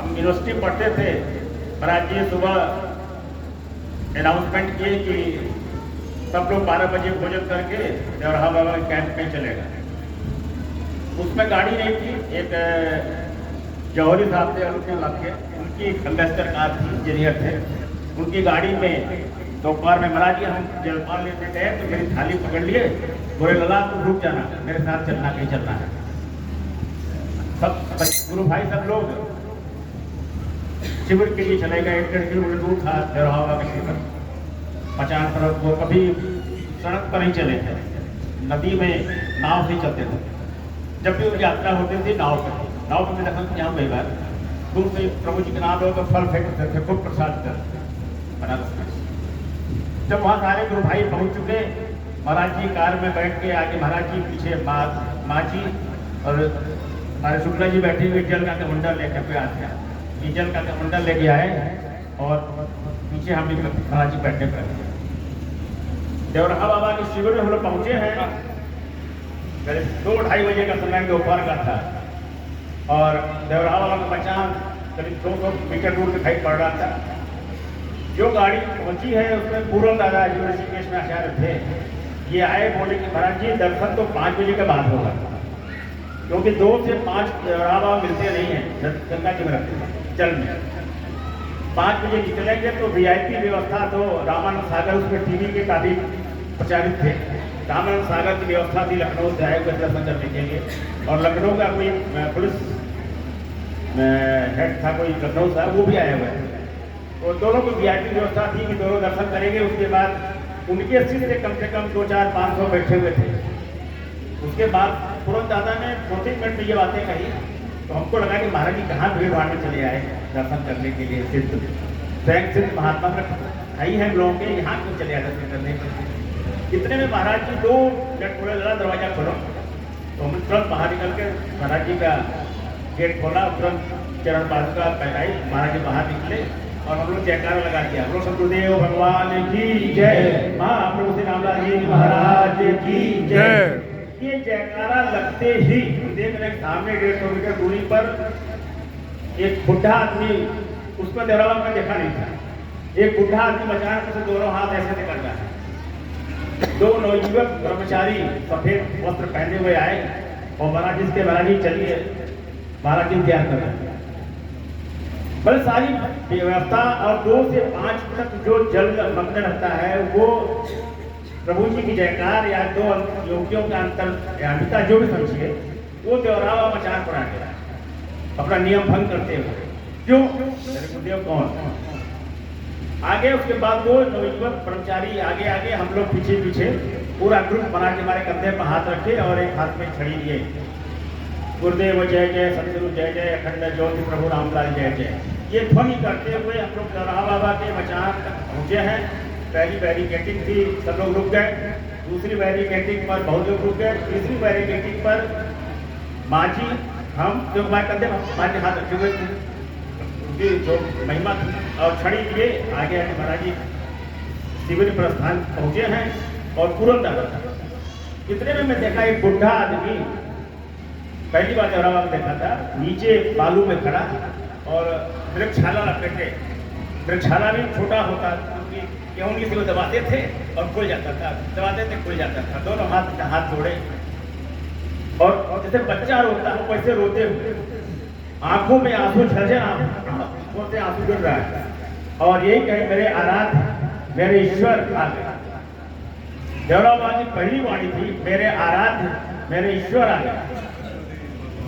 हम यूनिवर्सिटी पढ़ते थे, महाराज जी सुबह अनाउंसमेंट किए कि सब लोग 12 बजे भोजन करके देवराहा बाबा के कैंप में चलेगा। उसमें गाड़ी नहीं थी, एक जौहरी साहब थे उनके लगे, उनकी अम्बेसडर कार थी, इंजीनियर थे, उनकी गाड़ी में दोपहर में महाराज जी हम जलपान लेते गए तो मेरी थाली पकड़ लिए, बोले लला तुम रुक जाना, मेरे साथ चलना, कहीं चलना है। सब गुरु भाई सब लोग शिविर के लिए चले गए। 1.5 किलोमीटर दूर था देवराहा बाबा का शिविर, मचान तरफ। वो कभी सड़क पर नहीं चले थे, नदी में नाव से चलते थे। जब भी उनकी यात्रा होती थी नाव पर देखा कि यहाँ कई बार दूर से प्रभु जी के नाम हो तो फल फेंकते थे, खूब प्रसाद कर बनारस में। जब वहाँ सारे गुरु भाई पहुँच चुके, महाराज जी कार में बैठ के आगे, महाराज जी पीछे माँ जी और हमारे शुक्ला जी बैठे हुए जल का कमंडल लेकर के आते हैं, ये जल का कमंडल लेके आए और पीछे हम भी महाराज जी बैठे पर। देवराहा बाबा के शिविर में हम लोग पहुँचे हैं, करीब 2-2:30 बजे का समय दोपहर का था और देवराहा बाबा का मचान करीब 200 मीटर दूर दिखाई पड़ रहा था। जो गाड़ी पहुंची है उसमें पूरन दादा जो ऋषिकेश में आचार्य थे, ये आए, बोले कि महाराज जी दर्शन तो 5 बजे के बाद होगा, क्योंकि 2 से 5 देवराहा बाबा मिलते नहीं हैं गंगा जी में रखते हैं जल में। 5 बजे निकलेंगे तो VIP व्यवस्था, तो रामानंद सागर उसमें TV के काफी प्रचारित थे, रामानंद सागर की व्यवस्था थी, लखनऊ से आए हुए दर्शन करने के लिए। और लखनऊ का कोई पुलिस हेड था, कोई लखनऊ साहब, वो भी आए हुए थे। तो दोनों को VIP व्यवस्था थी कि दोनों दर्शन करेंगे। उसके बाद उनके सीट से कम 200-400-500 बैठे हुए थे। उसके बाद तुरंत दादा ने 2-3 मिनट में ये बातें कही, तो हमको लगा कि महाराज जी कहाँ भीड़ भाड़ में चले आए दर्शन करने के लिए। सिद्ध महात्मा में आई है लोगों के, यहाँ क्यों चले आए दर्शन करने के लिए। इतने में महाराज जी 2 मिनट बोले लगा दरवाजा खोलो, तो हम तुरंत बाहर निकल के महाराज जी का गेट खोला, तुरंत चरण पादुका पहनाई, महाराज जी बाहर निकले और हम लोग जयकारा लगा दिया, हम लोग सतगुरुदेव भगवान की जय, महाप्रभु श्री रामदास जी महाराज की जय। ये जयकारा लगते ही देख रहे सामने 150 मीटर दूरी पर एक बुढ़ा आदमी, उसको देवराहा में देखा नहीं था, एक बुढ़ा आदमी मचान से दोनों हाथ ऐसे निकल रहा है। 2 नवयुवक कर्मचारी सफेद वस्त्र पहने हुए आए और महाराज जी के महाराज जी चलिए, महाराज जी तैयार कर रहे हैं। बड़े सारी व्यवस्था और 2 से 5 तक जो जल मग्न रहता है वो प्रभु जी की जयकार या 2 योगियों का अंतर जो भी समझिए, वो देवराहा मचान पर आ गया अपना नियम भंग करते हुए। क्यों? गुरुदेव कौन आगे, उसके बाद 2 नवयुवक कर्मचारी आगे आगे, हम लोग पीछे पीछे, पूरा ग्रुप बना के हमारे कंधे पर हाथ रखे और एक हाथ में छड़ी लिए, गुरुदेव जय जय, सतगुरु जय जय, अखंड ज्योति प्रभु रामलाल जय जय, ये ध्वनि करते हुए हम लोग देवराहा बाबा के मचान तक पहुँचे हैं। पहली बैरिकेडिंग थी, सब लोग रुक गए। दूसरी बैरिकेडिंग पर बहुत लोग रुक गए। तीसरी बैरिकेडिंग पर माँ जी, हम जो हमारे कंधे माँ के हाथ रखे हुए थे, उनकी जो महिमा थी, और छड़ी लिए आगे आगे महाराज जी शिविर प्रस्थान पहुँचे हैं और तुरंत आ गया। इतने में मैं देखा एक बुढ़ा आदमी, पहली बार देवराहा में देखा था, नीचे बालू में खड़ा और वृक्षाला लपेटे, वृक्षाला भी छोटा होता, क्योंकि गेहूं से वो दबाते थे और खुल जाता था, दबाते थे खुल जाता था, दोनों हाथ जोड़े और जैसे बच्चा रोता है वैसे रोते हुए, आंखों में आंसू झलझल, आंखों से आंसू गिर रहा है और यही कहे मेरे आराध्य, मेरे ईश्वर आ गए। देवराहा बाबा की पहली वाणी थी, मेरे आराध्य, मेरे ईश्वर आ गए।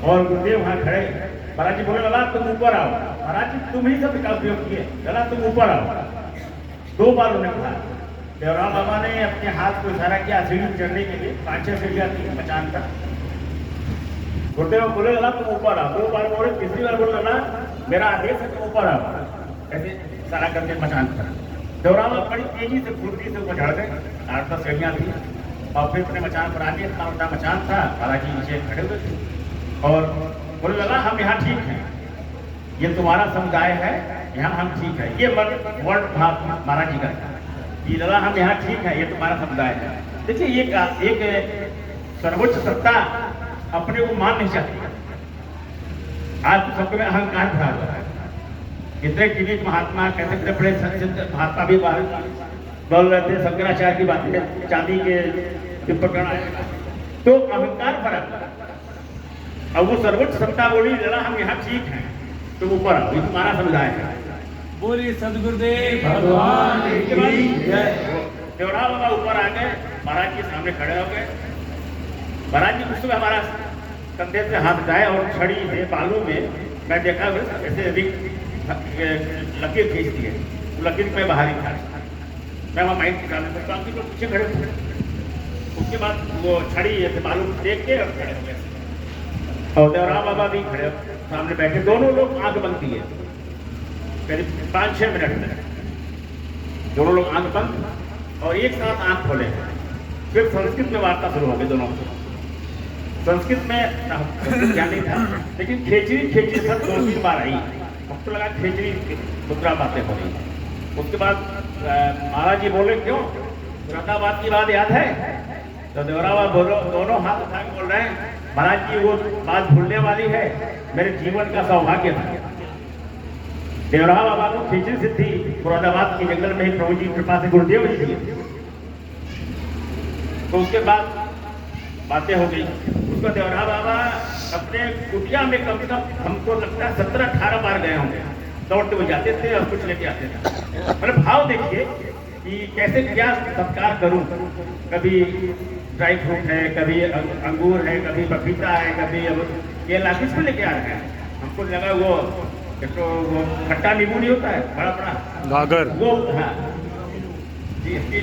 और गुरुदेव वहाँ खड़े, महाराज जी बोले लला तुम ऊपर आओ, महाराज जी तुम ही सब का उपयोग किए, लला तुम ऊपर आओ। 2 बार उन्हें कहा। देवराहा बाबा ने अपने हाथ को इशारा किया सीढ़ी चढ़ने के लिए, 5-6 सीढ़ियाँ थी मचान का। गुरुदेव बोले लला तुम ऊपर आओ, 2 बार बोले, तीसरी बार बोले लला मेरा आदेश है तुम ऊपर आओ, ऐसे इशारा करके मचान पर। देवराहा बाबा बड़ी तेजी से फुर्ती से ऊपर चढ़ गए, 8-10 सीढ़ियाँ थी और फिर अपने मचान पर आगे, इतना बड़ा मचान था, महाराज जी नीचे खड़े हुए थे और बोले लगा हम यहाँ ठीक हैं, ये तुम्हारा समुदाय है, यहाँ हम ठीक है। ये वर्ड महाराज जी का ये लगा हम यहाँ ठीक है, ये तुम्हारा समुदाय है। देखिए ये एक सर्वोच्च सत्ता अपने को मान नहीं चाहती। आज सबके में अहंकार भरा हुआ है, कितने टीवी महात्मा कहते कितने बड़े संत महात्मा भी बोल रहे थे शंकराचार्य की बातें, चांदी के प्रकरण आए तो अहंकार फर्क। अब वो सर्वोच्च सत्ता बोली जरा हम यहाँ ठीक हैं, तो ऊपर आओ, ये तुम्हारा समुदाय है। बोली सदगुरुदेव भगवान की जय। देवरा बाबा ऊपर आ गए, महाराज के सामने खड़े हो गए। महाराज जी कुछ हमारा कंधे से हाथ उठाए और छड़ी से बालू में मैं देखा ऐसे लकीर खींच दिए, लकीर में बाहर ही था। मैं वहाँ माइक निकालने लगता हूँ, लोग पीछे खड़े हुए। उसके बाद वो छड़ी ऐसे बालू देख के और खड़े हो गए। और देवरा बाबा भी खड़े सामने बैठे, दोनों लोग आंख बंद किए करीब 5-6 मिनट में। दोनों लोग आंख बंद और एक साथ आंख खोले। फिर संस्कृत में वार्ता शुरू हो गई दोनों की। संस्कृत में संस्कृत ज्ञान नहीं था, लेकिन खेचरी सब 2-3 बार आई। हमको लगा खेचरी मुद्रा बातें हो रही। उसके बाद महाराज जी बोले क्यों मुरादाबाद की बात याद है? तो देवरा बाबा बोलो, दोनों हाथ उठा के बोल रहे हैं महाराज जी वो बात भूलने वाली है, मेरे जीवन का सौभाग्य था। देवरा बाबा को खेचरी सिद्धि मुरादाबाद के जंगल में ही प्रभु जी कृपा से गुरुदेव जी दिए। तो उसके बाद बातें हो गई। उसको देवरा बाबा अपने कुटिया में कम से कम हमको लगता है 17-18 बार गए होंगे। दौड़ते हुए जाते थे और कुछ लेके आते थे। मतलब भाव देखिए कि कैसे क्या सत्कार करूं। कभी ड्राई फ्रूट है, कभी अंगूर है, कभी पपीता है, कभी केला, किस में लेके आ रहे हैं। हमको लगा वो तो वो खट्टा नींबू नहीं होता है बड़ा बड़ा गागर, वो हाँ जी स्टील